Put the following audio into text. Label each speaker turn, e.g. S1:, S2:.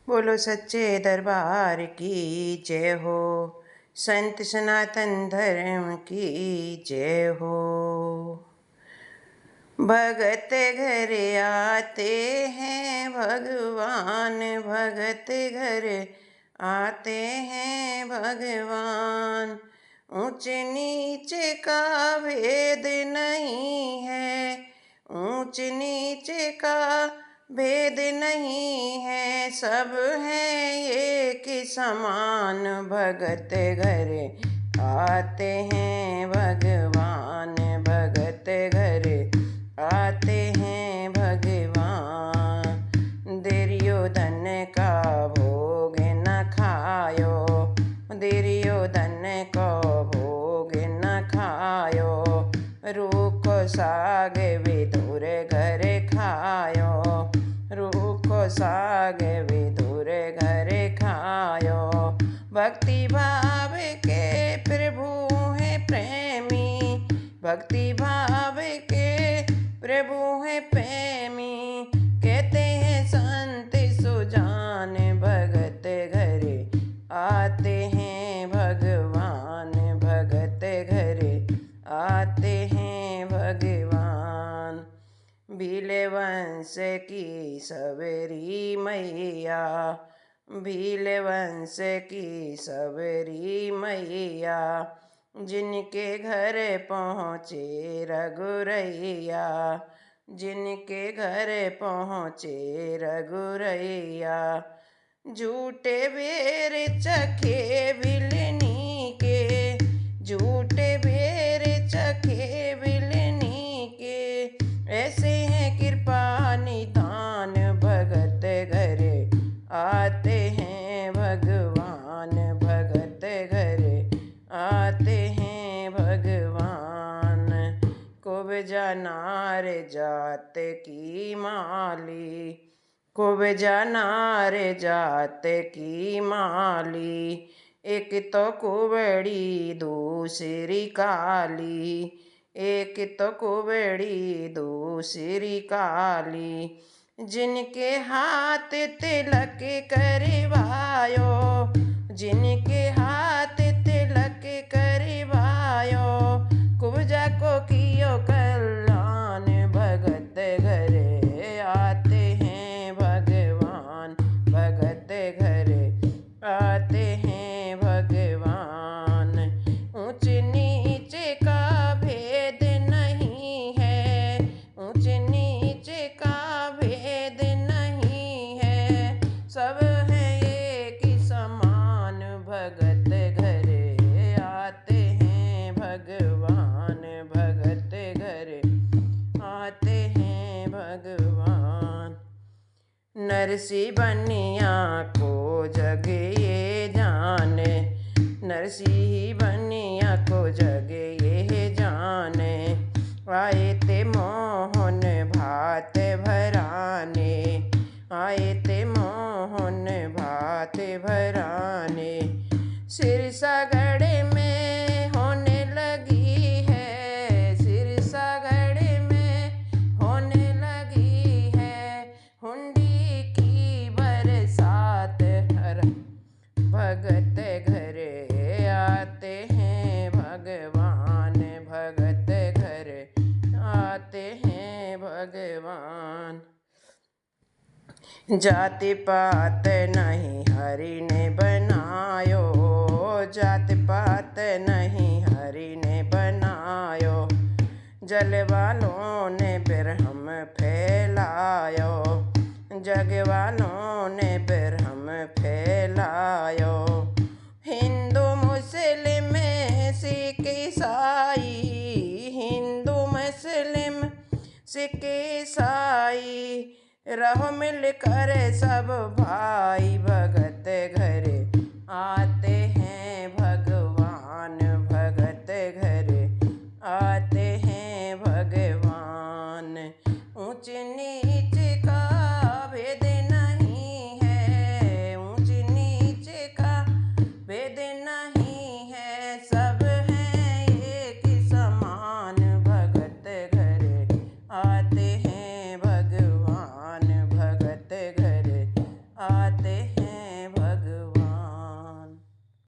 S1: बोलो सच्चे दरबार की जय हो। संत सनातन धर्म की जय हो। भगत घर आते हैं भगवान, भगत घर आते हैं भगवान। ऊंच नीच का भेद नहीं है, ऊंच नीच का भेद नहीं है, सब हैं एक समान। भगत घर आते हैं भगवान, भगत घर आते हैं भगवान। दुर्योधन का भोग न खायो, दुर्योधन को भोग न खायो। रूखो साग विदुर घर खायो, रूखो साग विदुर घर खायो। भक्ति भाव के प्रभु है प्रेमी, भक्ति भाव के प्रभु है प्रेमी। कहते हैं संत सुजान, भगत घर आते हैं भगवान, भगत घर आते हैं भगवान। भील वंश की सबरी मैया, भील वंश की सबरी मैया। जिनके घर पहुँचे रघुरैया, जिनके घर पहुँचे रघुरैया। झूठे बेर चखे बिलनी के, झूठे बेर चखे बिलनी के। ऐसे हैं कृपा निधान, भगत घर आते हैं भगवान, भगत घर आते हैं भगवान। कुब्जा नार जात की माली, कुब्जा नार जात की माली। एक तो कुबड़ी दूसरी काली, एक तो कुबड़ी दूसरी काली। जिनके हाथ तिलक करवायो, जिनके हाथ तिलक करवायो। कुब्जा को कियो कल्याण, भगत घर आते हैं भगवान, भगत घर आते हैं भगवान। ऊंच नीच का भेद नहीं है, ऊंच नीच का भेद नहीं है, सब है एक समान। भगत घर आते हैं भगवान, भगत घर आते हैं भगवान। नरसी बनिया को जग ये जाने, नरसी बनिया को जग ये जाने। आए ते मोहन भात भराने, आए ते मोहन भात भराने। सिरसागढ़ में होने लगी है, सिरसागढ़ में होने लगी है हुंडी की बरसात। हर भगत घर आते हैं भगवान, भगत घर आते हैं भगवान। जाति पात नहीं हरि ने बनायो, जाति पात नहीं हरि ने बनायो। जल वालों ने बिरहम फैलायो, जग वालों ने बिरहम फैलायो। हिंदू मुस्लिम सिख ईसाई, हिंदू मुस्लिम सिख ईसाई। रहो मिलकर सब भाई, भगत घर आते हैं भगवान, भगत घर आते हैं भगवान। ऊंच नीच का भेद नहीं है, ऊंच नीच का भेद नहीं है, सब हैं एक समान। भगत घर आते हैं भगवान, भगत घर आते हैं।